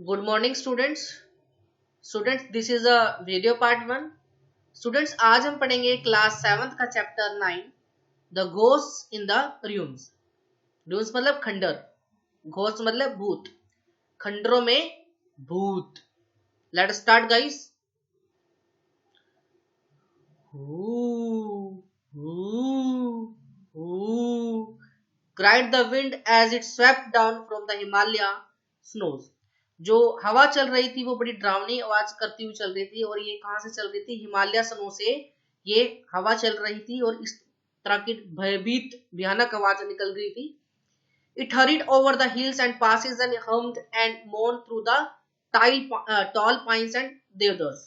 Good morning students. This is a video part 1। Students, आज हम पढ़ेंगे क्लास 7 का chapter 9, the ghost in the rooms. Rooms मतलब खंडर, घोस्ट मतलब भूत, खंडरों में भूत। Let start guys. Cried the wind as it swept down from the Himalaya snows। जो हवा चल रही थी वो बड़ी डरावनी आवाज करती हुई चल रही थी, और ये कहां से चल रही थी? हिमालय स्नो से ये हवा चल रही थी, और इस तरह की भयभीत भयानक आवाज निकल रही थी। It hurried over the hills and passes and hummed and moaned through the tall pines and deodars।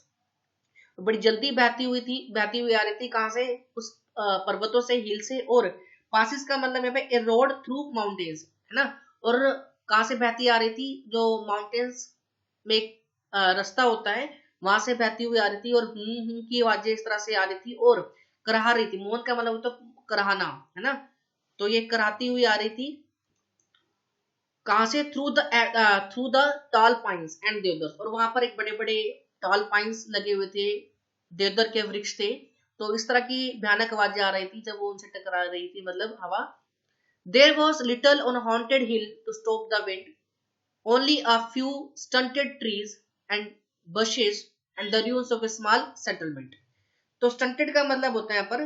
बड़ी जल्दी बहती हुई आ रही थी। कहां से? उस पर्वतों से, हिल से। और पासिस का मतलब यहाँ पे ए रोड थ्रू माउंटेन्स है ना। और कहां से बहती आ रही थी? जो माउंटेन्स में एक रास्ता होता है, वहां से बहती हुई आ रही थी। और की आवाजें इस तरह से आ रही थी और कराह रही थी। मोहन का मतलब तो कराहना है ना। तो ये कराहती हुई आ रही थी। कहां से? Through the tall pines and देवदार। और वहां पर एक बड़े बड़े टॉल पाइन्स लगे हुए थे, देवदार के वृक्ष थे। तो इस तरह की भयानक आवाजें आ रही थी जब वो उनसे टकरा रही थी, मतलब हवा। There was little on haunted Hill to stop the wind, only a few stunted trees and bushes and the ruins of a small settlement। तो स्टंटेड का मतलब होता है यहाँ पर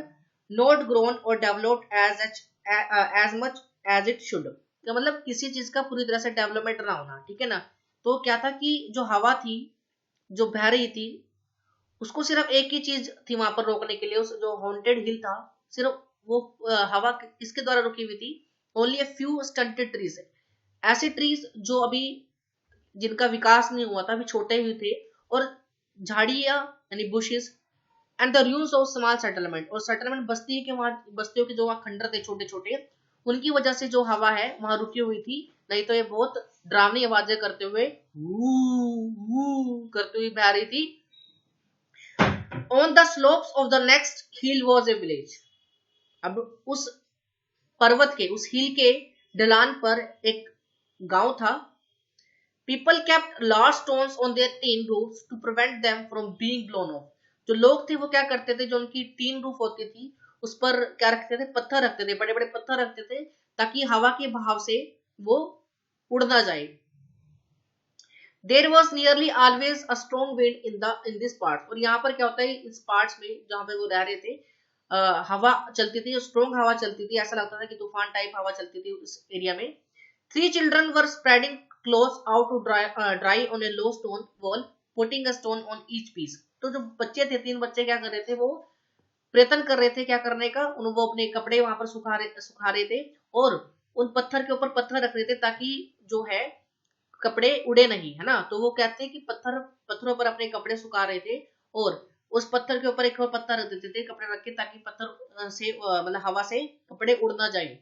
नॉट ग्रोन और developed as much as it should. का मतलब किसी चीज का पूरी तरह से डेवलपमेंट ना होना, ठीक है ना। तो क्या था कि जो हवा थी, जो बह रही थी, उसको सिर्फ एक ही चीज थी वहां पर रोकने के लिए। उस जो हॉन्टेड हिल था, सिर्फ वो हवा किसके द्वारा रुकी हुई थी? Only a few stunted trees. ऐसे ट्रीज जो अभी जिनका विकास नहीं हुआ था, अभी छोटे ही थे। और झाड़ियां यानी bushes and the rooms of small settlement. और सेटलमेंट बस्ती के वहां, बस्तियों के जो वहां खंडर थे छोटे छोटे, उनकी वजह से जो हवा है वहां रुकी हुई थी। नहीं तो ये बहुत डरावनी आवाजें करते हुए करते हुए बह रही थी। On the slopes of the next hill was a village. अब उस पर्वत के, उस हिल के ढलान पर एक गांव था। People kept large stones on their tin roofs to prevent them from being blown off. जो लोग थे वो क्या करते थे? जो उनकी टीन रूफ होती थी उस पर क्या रखते थे? पत्थर रखते थे, बड़े बड़े पत्थर रखते थे, ताकि हवा के बहाव से वो उड़ ना जाए। There was nearly always a strong wind in this part. और यहाँ पर क्या होता है, इस पार्ट्स में जहाँ पे वो रह रहे थे, हवा चलती थी, स्ट्रॉन्ग हवा चलती थी। ऐसा लगता था कि तूफान टाइप हवा चलती थी उस एरिया में। 3 children were spreading clothes out to dry on a low stone wall, putting a stone on each piece। तो जो बच्चे थे, 3 बच्चे क्या कर रहे थे? वो प्रयत्न कर रहे थे क्या करने का? वो अपने कपड़े वहां पर सुखा रहे थे, और उन पत्थर के ऊपर पत्थर रख रहे थे, ताकि जो है कपड़े उड़े नहीं, है ना। तो वो कहते हैं कि पत्थरों पर अपने कपड़े सुखा रहे थे, और उस पत्थर के ऊपर एक और पत्थर रख देते थे कपड़े रख के, ताकि पत्थर से मतलब हवा से कपड़े उड़ ना जाए।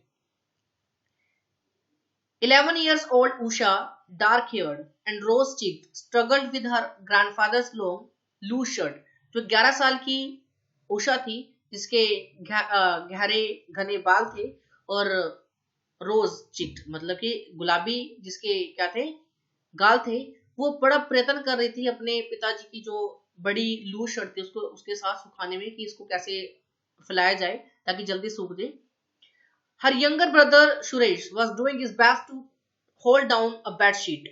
11 years old Usha, dark-haired and rose-cheeked, struggled with her grandfather's long, loose shirt। जो 11 साल की उषा थी, जिसके गहरे घने बाल थे, और रोज चिक्ड मतलब कि गुलाबी, जिसके क्या थे? गाल थे। वो बड़ा प्रयत्न कर रही थी अपने पिताजी की जो बड़ी लूज शर्ट थी उसको उसके साथ सुखाने में, कि इसको कैसे फैलाया जाए ताकि जल्दी सूख दे। Her younger brother Suresh was doing his best to hold down a bed sheet।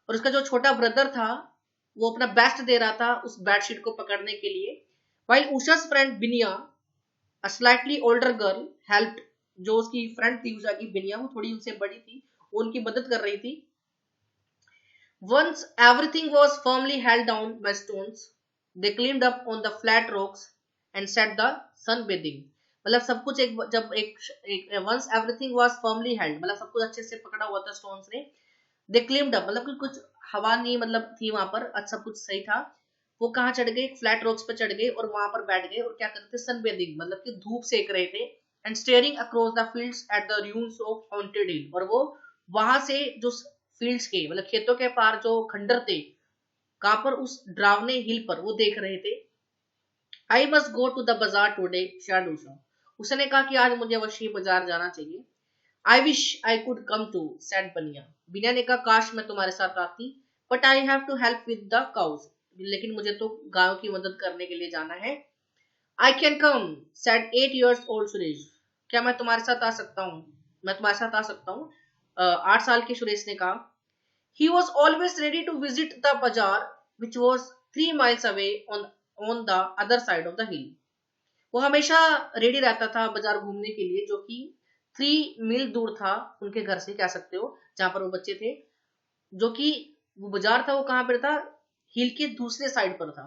और उसका जो छोटा ब्रदर था वो अपना बेस्ट दे रहा था उस बेडशीट को पकड़ने के लिए। While Usha's friend Binia, a slightly older girl, helped। जो उसकी फ्रेंड थी उषा की, बिनिया, वो थोड़ी उनसे बड़ी थी, वो उनकी मदद कर रही थी। Once everything was firmly held down by stones, they climbed up on the flat rocks and set the sun bathing। मतलब सब कुछ once everything was firmly held मतलब सब कुछ अच्छे से पकड़ा हुआ था स्टोन्स ने। they climbed up मतलब कि कुछ हवा नहीं मतलब थी वहां पर, अच्छा कुछ सही था। वो कहाँ चढ़ गए? फ्लैट रॉक्स पे चढ़ गए और वहां पर बैठ गए, और क्या करते थे? सन बेदिंग मतलब कि धूप सेक रहे थे। And staring across the fields at the ruins of haunted hill. और वो वहां से जो फील्ड्स के मतलब खेतों के पार जो खंडर थे, कहां पर? उस ड्रावने हिल पर वो देख रहे थे। I must go to the bazaar today, शायद उसने कहा कि आज मुझे अवश्य बाजार जाना चाहिए। I wish I could come too, said Binya. Binya ने कहा काश मैं तुम्हारे साथ आती। But I have to help with the cows, लेकिन मुझे तो गायों की मदद करने के लिए जाना है। I can come, said 8 years old Suresh, क्या मैं तुम्हारे साथ आ सकता हूँ, मैं तुम्हारे साथ आ सकता हूँ, 8 साल के सुरेश ने कहा। He was always ready to visit the bazaar, which was 3 miles away on the other side of the hill. वो हमेशा रेडी रहता था बाजार घूमने के लिए, जो कि 3 मील दूर था उनके घर से, कह सकते हो, जहां पर वो बच्चे थे। जो कि वो बाजार था वो कहां पर था, हिल के दूसरे साइड पर था।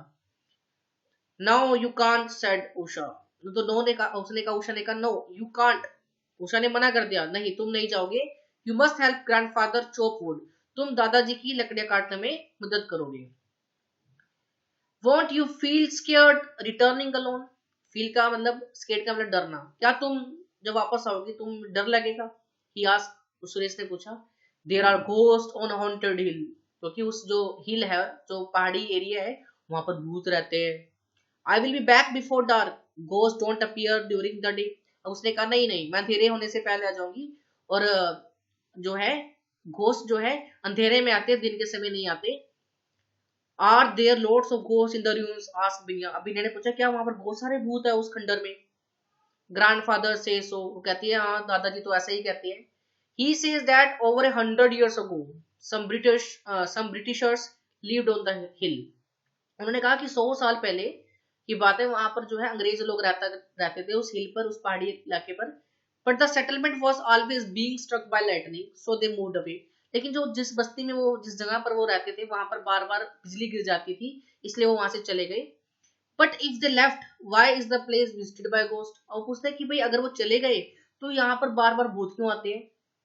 No you can't, said Usha, तो नो ने कहा, उसने कहा, उषा ने कहा नो यू कांट, उषा ने मना कर दिया, नहीं तुम नहीं जाओगे। You must help grandfather chop wood, तुम दादाजी की लकड़ियां काटने में मदद करोगे। Want you feel scared returning alone, feel का मतलब स्केयर्ड का मतलब डरना, क्या तुम जब वापस आओगे तुम डर लगेगा, ही आस्क्ड, सुरेश ने पूछा। There are ghost on haunted hill, क्योंकि उस जो हिल है, जो पहाड़ी एरिया है, वहां पर भूत रहते हैं। I will be back before dark, ghost don't appear during the day, उसने कहा नहीं नहीं, मैं अंधेरे होने से पहले आ जाऊंगी, और जो है घोस्ट जो है अंधेरे में आते, दिन के समय नहीं आते। Are there lots of ghost in the rooms, asked Binya, अब बिनिया ने पूछा क्या वहां पर बहुत सारे भूत है उस खंडर में। ग्रैंडफादर से सो, वो कहती है हाँ दादाजी तो ऐसा ही कहते हैं। He says that over 100 years ago some Britishers lived on the hill, उन्होंने कहा कि 100 साल पहले की बात है, वहां पर जो है अंग्रेज लोग रहते थे उस हिल पर, उस पहाड़ी इलाके पर। But the settlement was always being struck by lightning, so they moved away, लेकिन जो जिस बस्ती में वो, जिस जगह पर वो रहते थे, वहां पर बार बार बिजली गिर जाती थी, इसलिए वो वहां से चले गए। But if they left, why is the place visited by ghost, और पूछते हैं कि भाई अगर वो चले गए तो यहाँ पर बार बार भूत क्यों आते हैं।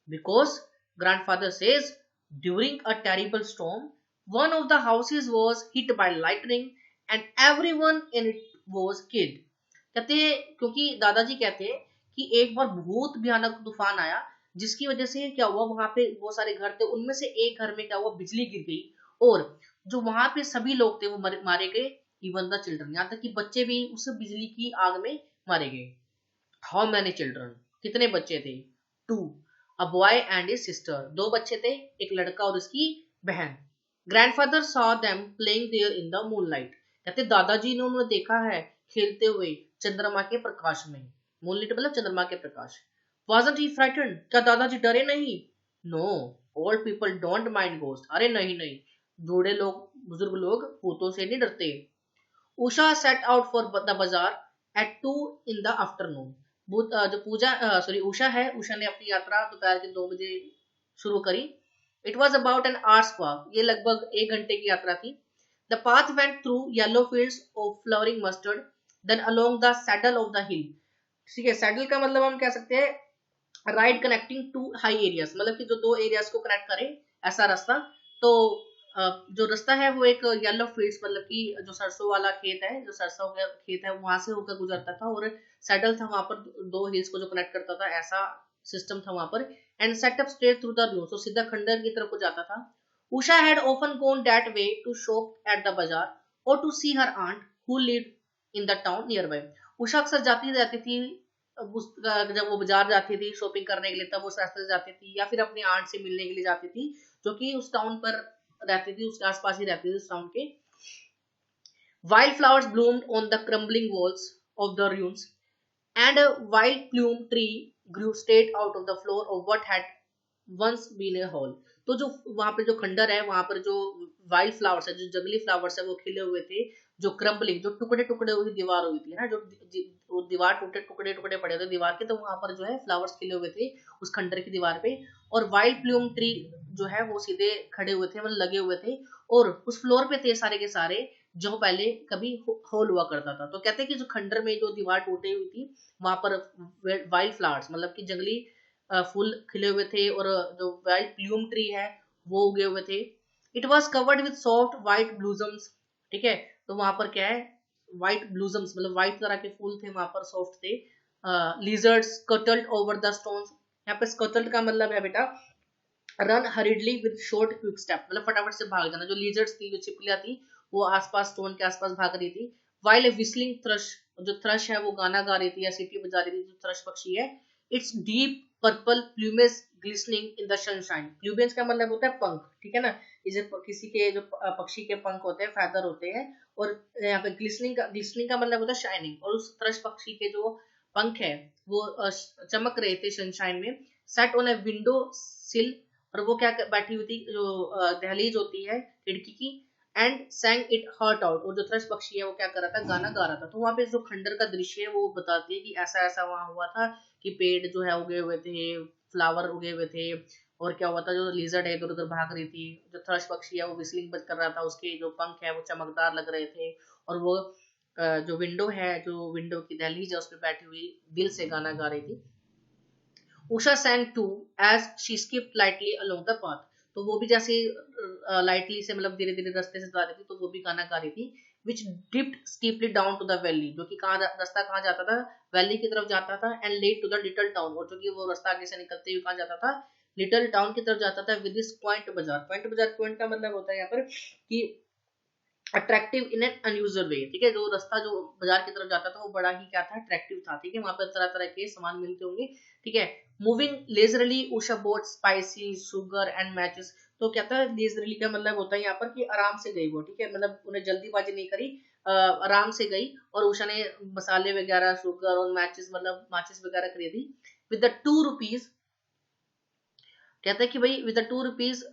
Because grandfather says during a terrible storm one of the houses was hit by lightning and everyone in it was killed, कहते हैं क्योंकि दादाजी कहते हैं कि एक बार बहुत भयानक तूफान आया, जिसकी वजह से क्या हुआ, वहां पे बहुत सारे घर थे, उनमें से एक घर में क्या हुआ, बिजली गिर गई, और जो वहां पे सभी लोग थे वो मारे गए, इवन द चिल्ड्रन, यहाँ तक कि बच्चे भी उस बिजली की आग में मारे गए। हाउ मैनी चिल्ड्रन, कितने बच्चे थे, 2, a boy and a sister, 2 बच्चे थे, एक लड़का और उसकी बहन। Grandfather saw them playing there in the moonlight, कहते दादाजी ने उन्हें देखा है खेलते हुए चंद्रमा के प्रकाश में, मूनलाइट मतलब चंद्रमा के प्रकाश। वाजंट ही फ्राइटेंड, क्या दादाजी डरे नहीं। No, old people don't mind ghost, अरे नहीं नहीं, बूढ़े लोग, बुजुर्ग लोग भूतों से नहीं डरते। Usha set out for the बाजार एट 2 in the afternoon, जो उषा है, उषा ने अपनी यात्रा दोपहर के 2 बजे शुरू करी। It was about an hour's walk, ये लगभग 1 घंटे की यात्रा थी। The path went through yellow fields of flowering mustard, then along the saddle of the hill, ठीक है, सैडल का मतलब हम कह सकते हैं ridge connecting to high areas, मतलब कि जो 2 एरियाज को कनेक्ट करे, ऐसा रास्ता। तो जो रास्ता है वो एक येलो फील्ड्स, मतलब कि जो सरसों वाला खेत है, जो सरसों का खेत है वहां से होकर गुजरता था, और सैडल था वहां पर 2 हिल्स को जो कनेक्ट करता था, ऐसा सिस्टम था वहां पर। And set up straight through the room, तो सीधा खंडर की तरफ को जाता था। Usha had often gone that way to shop at the bazaar और to see her aunt who lived in the town nearby, Usha अक्सर जाती रहती थी, जब वो बाजार जाती थी शॉपिंग करने के लिए, तब उस रास्ते से जाती थी, या फिर अपनी आंट से मिलने के लिए जाती थी, जो कि उस टाउन पर रहती थी, उसके आसपास ही रहती थी उस टाउन के। Wild flowers bloomed on the crumbling walls of the ruins and a wild plume tree grew straight out of the floor of what had once been a hall, तो जो वहां पे जो खंडर है, वहां पर जो वाइल्ड फ्लावर्स है, जो जंगली फ्लावर्स है, वो खिले हुए थे, जो क्रम्बलिंग, जो टुकड़े टुकड़े हुई दीवार हुई थी ना, जो वो दीवार टूटे टुकड़े टुकड़े पड़े थे दीवार के, तो वहां पर जो है फ्लावर्स खिले हुए थे उस खंडर की दीवार पे। और वाइल्ड प्लूम ट्री जो है वो सीधे खड़े हुए थे, मतलब लगे हुए थे, और उस फ्लोर पे थे सारे के सारे जो पहले कभी होल हुआ करता था। तो कहते हैं कि जो खंडर में जो दीवार टूटी हुई थी, वहां पर वाइल्ड फ्लावर्स मतलब कि जंगली फूल खिले हुए थे, और जो वाइल्ड प्लूम ट्री है वो उगे हुए थे। It was covered with soft white blossoms, ठीक है, तो वहां पर क्या है, व्हाइट ब्लूजम्स मतलब व्हाइट तरह के फूल थे वहां पर, सॉफ्ट थे। Lizards scuttled over the stones, यहाँ पे स्कटल्ड का मतलब है बेटा run हरिडली with short quick step, मतलब फटाफट से भाग जाना। जो लिजर्ड्स थी, जो छिपकलियां थी, वो आसपास स्टोन के आसपास भाग रही थी। वाइल ए विस्लिंग थ्रश, जो थ्रश है वो गाना गा रही थी या सीटी बजा रही थी, जो थ्रश पक्षी है, its deep purple plumage glistening in the sunshine. Plumage का मतलब होता है पंख, ठीक है ना, इसे किसी के जो पक्षी के पंख होते हैं, फैदर होते हैं, और यहाँ पे ग्लिस्टनिंग का मतलब होता है शाइनिंग, और उस थ्रश पक्षी के जो पंख है वो चमक रहे थे सनशाइन में। सेट ऑन ए विंडो सिल, और वो क्या बैठी हुई थी, जो दहलीज होती है खिड़की की, and sang it heart out, और जो थ्रश पक्षी है वो क्या कर रहा था, गाना गा रहा था। तो वहां पे जो खंडर का दृश्य है वो बताती है कि ऐसा ऐसा वहां हुआ था कि पेड़ जो है उगे हुए थे, फ्लावर उगे हुए थे, और क्या हुआ था, जो लिजर्ड है इधर उधर भाग रही थी, जो थ्रश पक्षी है वो विस्लिंग बज कर रहा था, उसके जो पंख है वो चमकदार लग रहे थे, और वो जो विंडो है, जो विंडो की दहलीज है उस पर बैठी हुई दिल से गाना गा रही थी। Usha sang too as she skipped lightly along the path, तो वो भी जैसे लाइटली से मतलब धीरे धीरे रास्ते से जा रही थी, तो वो भी गाना गा रही थी। which dipped steeply down to the valley, जो कि रास्ता कहाँ जाता था, वैली की तरफ जाता था, and led to the little town, और जो कि वो रास्ता आगे से निकलते हुए कहाँ जाता था, लिटिल टाउन की तरफ जाता था। with this quaint बाजार, क्वाइंट का मतलब होता है यहाँ पर कि अट्रैक्टिव इन एन अनयूजुअल वे, ठीक है, जो रास्ता जो बाजार की तरफ जाता था वो बड़ा ही क्या था, अट्रैक्टिव था, ठीक है, वहां पर तरह तरह के सामान मिलते होंगे, ठीक है। Moving leisurely Usha boat spicy sugar and matches, तो क्या था, लेजरली का मतलब होता है यहाँ पर कि आराम से गई वो, ठीक है, मतलब उन्हें जल्दीबाजी नहीं करी, आराम से गई, और उषा ने मसाले वगैरह, शुगर और मैचेस मतलब माचिस वगैरह खरीदी। विद द 2 रुपीज, कहता है कि भाई with 2 rupees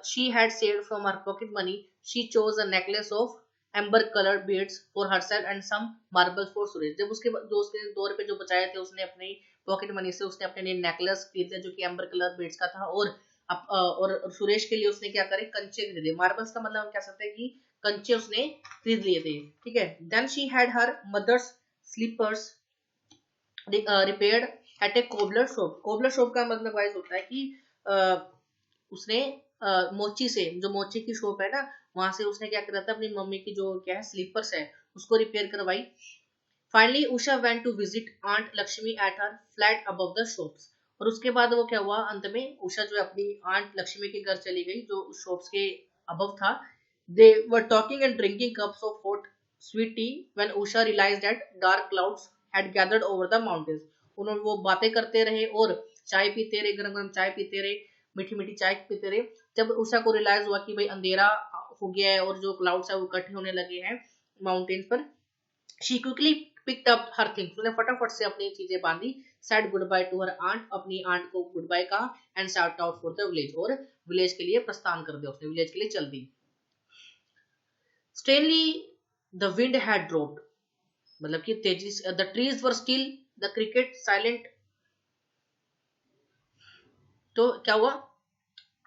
she had saved from her pocket money, she chose a necklace of amber coloured beads for herself and some marbles for Suresh. जब उसके जो उसने 2 रुपए जो बचाए थे, उसने अपनी पॉकेट मनी से उसने अपने लिए नेकलेस खरीदा जो कि एम्बर कलर बीड्स का था, और सुरेश के लिए उसने क्या करे, कंचे खरीदे। मार्बल्स का मतलब हम कह सकते हैं कि कंचे उसने खरीद लिए थे, ठीक है। Then she had her mother's slippers repaired at a cobbler shop. Cobbler shop का मतलब वाइज होता है कि उसने मोची से, जो मोची की शॉप है ना, वहां से उसने क्या करा था, अपनी मम्मी की जो क्या है स्लीपर्स है उसको रिपेयर करवाई। Finally Usha went to visit aunt Lakshmi at her flat above the shops, और उसके बाद वो क्या हुआ, अंत में उषा जो अपनी आंट लक्ष्मी के घर चली गई जो शॉप्स के अबव था। They were talking and drinking cups of hot sweet tea when Usha realised that dark clouds had gathered over the mountains. उन्होंने वो बातें करते रहे और चाय पीते रहे, गरम गरम चाय पीते रहे, मीठी मीठी चाय पीते रहे। जब उषा को रियलाइज हुआ कि भाई अंधेरा हो गया है और जो क्लाउड्स है वो इकट्ठे होने लगे हैं माउंटेन्स पर, she quickly picked up her things, उसने फटाफट से अपनी चीजें बांधी, said goodbye to her aunt, अपनी आंट को गुड बाय कहा, and set out for the village, और विलेज के लिए प्रस्थान कर दिया, उसने विलेज के लिए चल दी। Suddenly the wind had dropped, मतलब कि तेजी से, the trees were still, the cricket silent. तो क्या हुआ,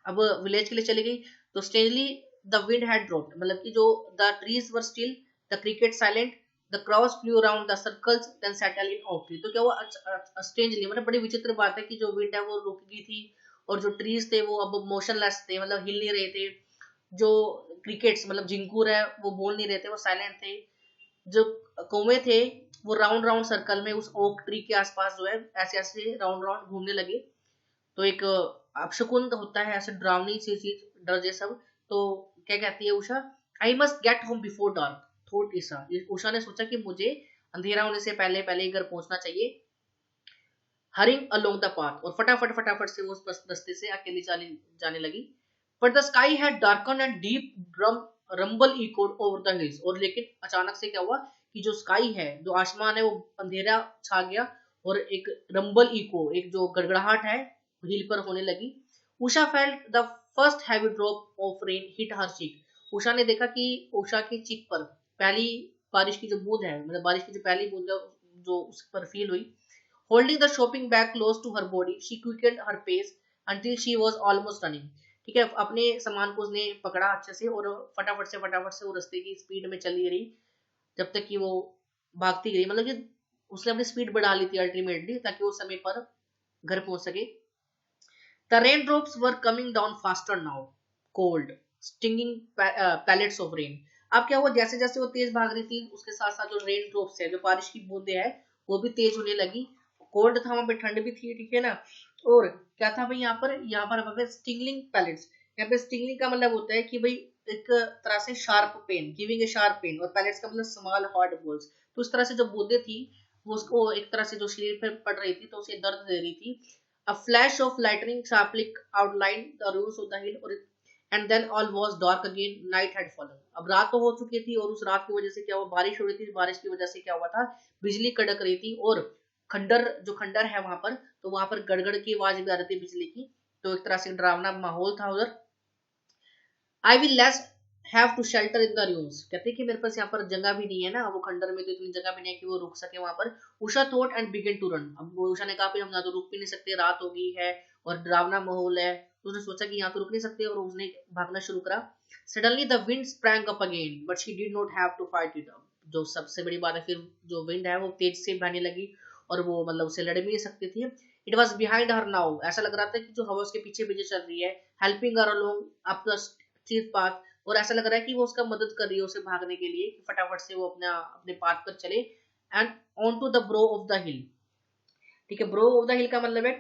अब विलेज के लिए चली गई, तो स्टेनली द विंड हैड ड्रॉप्ड, मतलब कि जो the trees were still, the cricket silent, the crows flew around the circles then settle in out tree. तो क्या हुआ, स्ट्रेंजली, मतलब बड़ी विचित्र बात है कि जो विंड है वो रुक गई थी, और जो ट्रीज थे वो अब मोशनलेस थे, मतलब हिल नहीं रहे थे, जो क्रिकेट्स मतलब झिंगूर है वो बोल नहीं रहे थे, वो साइलेंट थे, जो कौवे थे वो राउंड राउंड सर्कल में उस ओक ट्री के आसपास जो है ऐसे ऐसे राउंड राउंड घूमने लगे। तो एक अपशकुन होता है, ऐसे डरावनी सी चीज, डर जैसा। तो क्या कहती है Usha, I must get home before dark, thought Isha, Usha ने सोचा कि मुझे अंधेरा होने से पहले पहले घर पहुंचना चाहिए। हरिंग अलोंग द पाथ, और फटाफट फटाफट से वो उस रास्ते से अकेली जाने लगी। But the sky had darken and deep drum rumble echoed over the hills, और लेकिन अचानक से क्या हुआ कि जो स्काई है, जो आसमान है वो अंधेरा छा गया, और एक रंबल इको, एक जो गड़गड़ाहट है हिल पर होने लगी। Usha felt the first heavy drop of rain hit her cheek, Usha ने देखा कि उषा की चीक पर पहली बारिश की जो बूंद है, मतलब बारिश की जो पहली बूंद है जो उस पर फील हुई। Holding the shopping bag close to her body she quickened her pace until she was almost running, ठीक है, अपने सामान को उसने पकड़ा अच्छे से और फटाफट से वो रास्ते की स्पीड में चली रही जब तक कि वो भागती गई, मतलब कि उसने अपनी स्पीड बढ़ा ली थी अल्टीमेटली, ताकि वो समय पर घर पहुंच सके। The raindrops were coming down faster now, cold, stinging pellets of rain. अब क्या हुआ, जैसे जैसे वो तेज भाग रही थी उसके साथ साथ जो रेन ड्रॉप्स है, जो बारिश की बूंदे हैं, वो भी तेज होने लगी। कोल्ड था वहां पे, ठंड भी थी, ठीक है ना। और क्या था भाई यहाँ पर स्टिंगलिंग पैलेट्स, यहाँ पे स्टिंगलिंग का मतलब होता है कि भाई एक तरह से sharp pain, giving a sharp pain, और पैलेट्स का मतलब स्मॉल हार्ड बॉल्स। तो उस तरह से जो बूंदे थी वो उसको एक तरह से जो शरीर पे पड़ रही थी तो उसे दर्द दे रही थी। A flash of lightning sharply outlined the roofs of the hill, or and then all was dark again. Night had fallen. अब रात तो हो चुकी थी और उस रात की वजह से क्या हुआ, बारिश हो रही थी, बारिश की वजह से क्या हुआ था, बिजली कड़क रही थी और खंडर जो खंडर है वहां पर, तो वहां पर गड़गड़ की आवाज भी आ रही थी बिजली की, तो एक तरह से डरावना माहौल था उधर। I will less have to shelter in the rooms, कहते हैं कि मेरे पास यहाँ पर जगह भी नहीं है ना, वो खंडर में तो इतनी जगह भी नहीं है कि वो रुक सके वहां पर। Usha thought and began to run, अब उषा ने कहा हम यहाँ तो रुक भी नहीं सकते, रात हो गई है और डरावना माहौल है, तो उसने सोचा कि यहाँ तो रुक नहीं सकते और उसने भागना शुरू करा। Suddenly the wind sprang up again but she did not have to fight it. जो सबसे बड़ी बात है, फिर जो विंड है वो तेज से बहने लगी और वो मतलब उसे लड़ भी नहीं सकती थी। It was behind her now, ऐसा लग रहा था कि जो हवा उसके पीछे पीछे चल रही है, helping her along up the steep path, और ऐसा लग रहा है कि वो उसका मदद कर रही है उसे भागने के लिए, फटाफट से वो अपने पाथ पर चले। And on to the brow of the hill, ठीक है, ब्रो ऑफ द हिल का मतलब है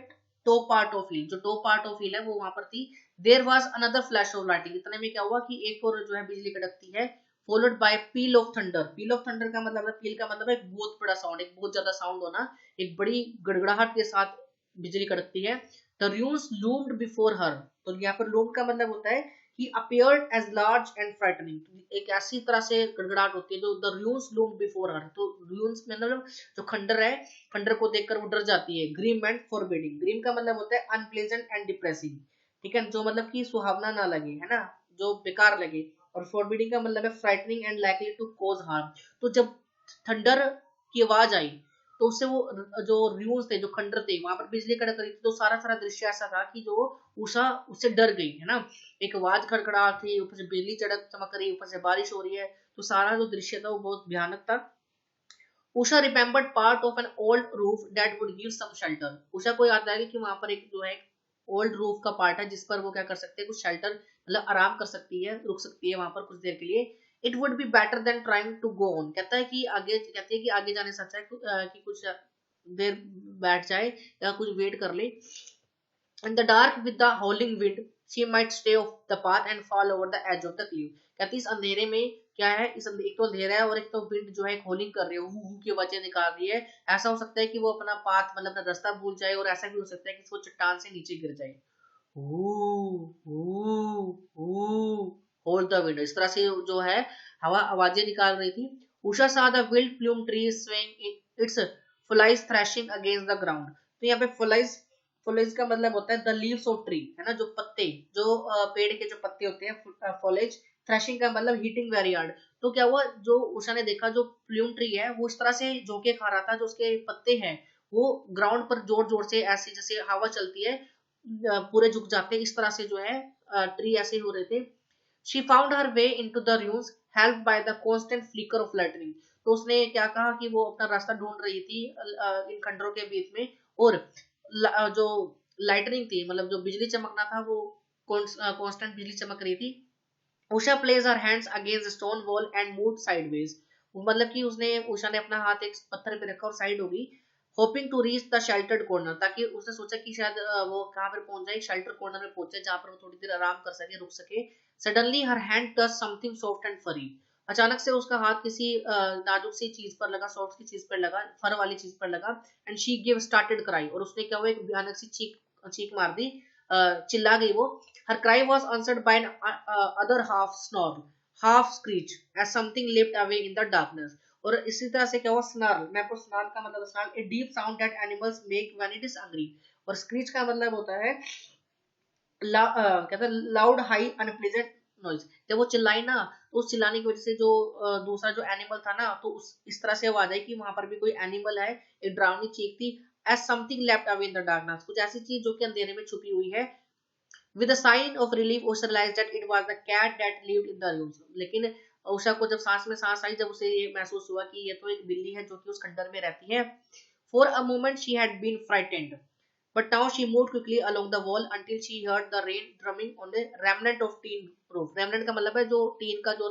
टॉप पार्ट ऑफ हिल, जो टॉप पार्ट ऑफ हिल है वो वहां पर थी। There was another flash of lighting, इतने में क्या हुआ कि एक और जो है बिजली कड़कती है, followed by peel of thunder. Peel of thunder का मतलब है, पील का मतलब है एक बहुत बड़ा साउंड, एक बहुत ज्यादा साउंड होना, एक बड़ी गड़गड़ाहट के साथ बिजली कड़कती है। The runes loomed before her, तो यहाँ पर loomed का मतलब होता है he appeared as large and frightening, एक ऐसी तरह से गड़गड़ाहट होती है जो the runes loomed before her, तो runes मतलब जो खंडर है, खंडर को देखकर वो डर जाती है। ग्रीम एंड फॉरबिडिंग, ग्रीम का मतलब होता है अनप्लेजेंट एंड डिप्रेसिंग, ठीक है, जो मतलब कि सुहावना ना लगे, है ना, जो बेकार लगे। और फॉरबिडिंग का मतलब है frightening and likely to cause harm, तो जब थंडर की आवाज आई तो उससे वो जो रून्स थे, जो खंडर थे, वहां पर बिजली कड़क रही थी, तो सारा सारा दृश्य ऐसा था कि जो उषा उससे डर गई, है ना, एक आवाज खड़खड़ा थी, ऊपर से बिजली चड़क चमक रही, ऊपर से बारिश हो रही है, तो सारा जो दृश्य था वो बहुत भयानक था। Usha remembered part of an old roof that would give some shelter, Usha को याद आया कि वहां पर एक जो है ओल्ड रूफ का पार्ट है जिस पर वो क्या कर सकते हैं, कुछ शेल्टर मतलब आराम कर सकती है, रुक सकती है वहां पर कुछ देर के लिए। It would be better than trying to go on, कहता है कि आगे, कहती है कि आगे जाने से अच्छा है कि कुछ देर बैठ जाए या कुछ वेट कर ले। In the dark with the howling wind, she might stay off the path and fall over the edge of the cliff, कहती इस अंधेरे में क्या है, एक तो अंधेरा है और एक तो विंड जो है एक होलिंग कर रही है, हु की आवाजें निकाल रही है, ऐसा हो सकता है कि वो अपना पाथ मतलब अपना रास्ता भूल जाए, और ऐसा भी हो सकता है कि वो चट्टान से नीचे गिर जाए। होल्ड द विंड, इस तरह से जो है हवा आवाजें निकाल रही थी। Usha saw the wild plume trees swaying its flies thrashing against the ground, तो यहाँ पे foliage का मतलब होता है द लीव्स ऑफ ट्री, है ना, जो पत्ते, जो पेड़ के जो पत्ते होते हैं, फॉलेज। थ्रैशिंग का मतलब हीटिंग वेरी हार्ड, तो क्या हुआ, जो उषा ने देखा जो प्लूम ट्री है वो इस तरह से झोंके खा रहा था, जो उसके पत्ते हैं वो ग्राउंड पर जोर जोर से ऐसे जैसे हवा चलती है पूरे झुक जाते हैं, इस तरह से जो है ट्री ऐसे हो रहे थे। She found her way into the rooms helped by the constant flicker of lightning, तो उसने क्या कहा कि वो अपना रास्ता ढूंढ रही थी इन खंडरों के बीच में, और जो लाइटनिंग थी मतलब जो बिजली चमकना था वो कांस्टेंट बिजली चमक रही थी। Usha place her hands against stone wall and move sideways, मतलब कि उसने उषा ने अपना हाथ एक पत्थर पे रखा और साइड हो गई। Hoping to reach the sheltered corner, ताकि उसने सोचा कि शायद वो कहां पर पहुंच जाए, शेल्टर कॉर्नर में पहुंचे जहां पर वो थोड़ी देर आराम कर सके, रुक सके। Suddenly her hand touch something soft and फरी, अचानक से उसका हाथ किसी नाजुक सी चीज पर लगा, सॉफ्ट सी चीज पर लगा, फर वाली चीज पर लगा। And she give started cry, और उसने क्या हुआ, एक भयानक सी चीख मार दी, चिल्ला गई वो। Her cry was answered by another half snarl, half screech as something left away in the darkness, और इसी तरह से क्या हुआ, स्नर्ल, मैं आपको स्नर्ल का मतलब snarl, a deep sound that animals make when it is hungry, और स्क्रीच का मतलब होता है कहता है लाउड हाई अनप्लेजेंट नॉइज, जब वो चिल्लाई ना तो उस चिल्लाने की वजह से जो दूसरा जो एनिमल था ना, तो इस तरह से आवाज आई कि वहां पर भी कोई एनिमल है, एक डरावनी चीख थी। As something left away in the darkness, कुछ ऐसी चीज जो कि अंधेरे में छुपी हुई है। With a sign of relief Usha realised that it was the cat that lived in the rooms, लेकिन उषा को जब सांस में सांस आई, जब उसे ये महसूस हुआ कि ये तो एक बिल्ली है जो कि उस खंडर में रहती है। For a moment she had been frightened, but now she moved quickly along the wall until she heard the rain drumming on the remnant of tin roof, remnant का मतलब है जो टीन का जो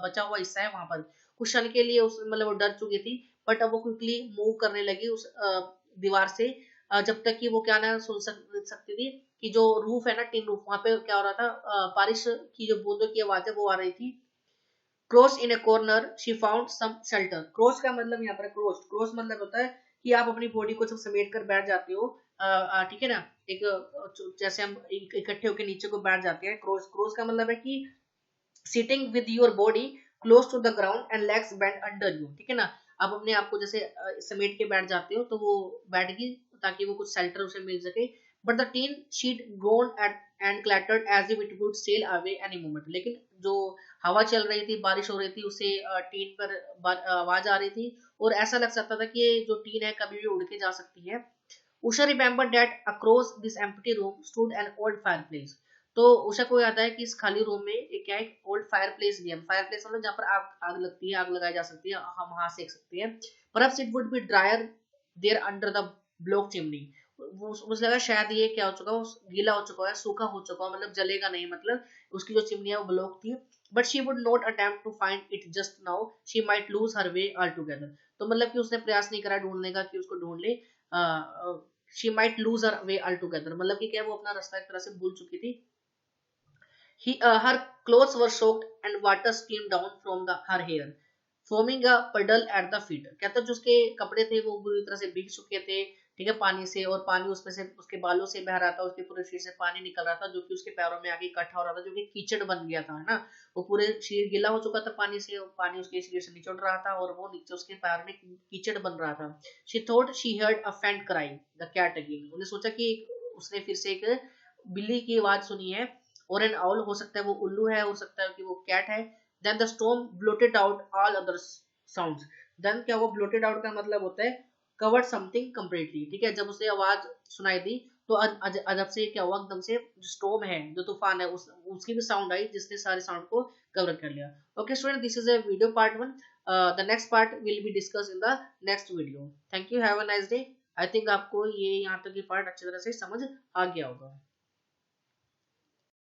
बचा हुआ हिस्सा है वहां पर। कुछ क्षण के लिए उस मतलब वो डर चुकी थी, बट अब वो क्विकली मूव करने लगी उस दीवार से, जब तक कि वो क्या ना सुन सकती थी कि जो रूफ है ना, टीन रूफ, वहां पे क्या हो रहा था, बारिश की जो बूंदों की आवाज है वो आ रही थी। Cross in a corner she found some shelter, cross का मतलब यहाँ पर क्रॉस मतलब होता है कि आप अपनी बॉडी को जब समेट कर बैठ जाते हो, ठीक है ना, एक जैसे हम इकट्ठे होकर नीचे को बैठ जाते हैं, क्रोज, क्रोज का मतलब है कि sitting with your body close to the ground and legs bend under you, ठीक है ना। आप अपने आप को जैसे समेट के बैठ जाते हो तो वो बैठगी ताकि वो कुछ शेल्टर उसे मिल सके। But the tin sheet groaned at and clattered as if it would sail away any moment। लेकिन जो हवा चल रही थी, बारिश हो रही थी, उसे टीन पर आवाज आ रही थी और ऐसा लग सकता था कि ये जो टीन है कभी भी उड़ के जा सकती है। Usha remembered that across this empty room stood an old fireplace। तो उषा को याद है कि इस खाली रूम में एक क्या, एक ओल्ड फायर प्लेस भी है। फायर प्लेस मतलब जहाँ पर आग आग लगती है, आग लगाई जा सकती है, हम वहां सेक सकते हैं। Perhaps it would be drier there under the block chimney. मुझे लगा शायद ये क्या हो चुका है, गीला हो चुका है, सूखा हो चुका है, मतलब जलेगा नहीं, मतलब उसकी जो चिमनी है वो ब्लॉक थी। But she would not attempt to find it just now, she might lose her way altogether. तो मतलब कि उसने प्रयास नहीं करा ढूंढने का कि उसको ढूंढ ले, she might lose her way all together, मतलब कि क्या वो अपना रास्ता एक तरह से भूल चुकी थी। Her clothes were soaked and water streamed down from her hair, forming a puddle at the feet। कहता जो उसके कपड़े थे वो बुरी तरह से भीग चुके थे, ठीक है, पानी से, और पानी उसमें से उसके बालों से बह रहा था, उसके पूरे शरीर से पानी निकल रहा था जो कि उसके पैरों में आके इकट्ठा हो रहा था, जो कि कीचड़ बन गया था, है ना। वो पूरे शरीर गीला हो चुका था पानी से, और पानी उसके शरीर से निचोड़ रहा था और वो नीचे उसके पैर में कीचड़ बन रहा था। She thought she heard a faint cry, the cat again। उन्हें सोचा कि उसने फिर से एक बिल्ली की आवाज सुनी है, और एन आउल, हो सकता है वो उल्लू है, हो सकता है कि वो कैट है। Then the storm blotted out all other sounds. Then क्या, वो ब्लोटेड आउट का मतलब होता है कवर्ड समथिंग कंप्लीटली, ठीक है। जब उसे आवाज सुनाई दी तो अजब से क्या हुआ, एकदम से जो स्टॉर्म है, जो तूफान है, उसकी भी साउंड आई जिसने सारे साउंड को कवर कर लिया। Okay student, this is a video part 1। The next part will be discuss in the next video. Thank you, have a nice day. I think आपको ये यहाँ तक की पार्ट अच्छी तरह से समझ आ गया होगा।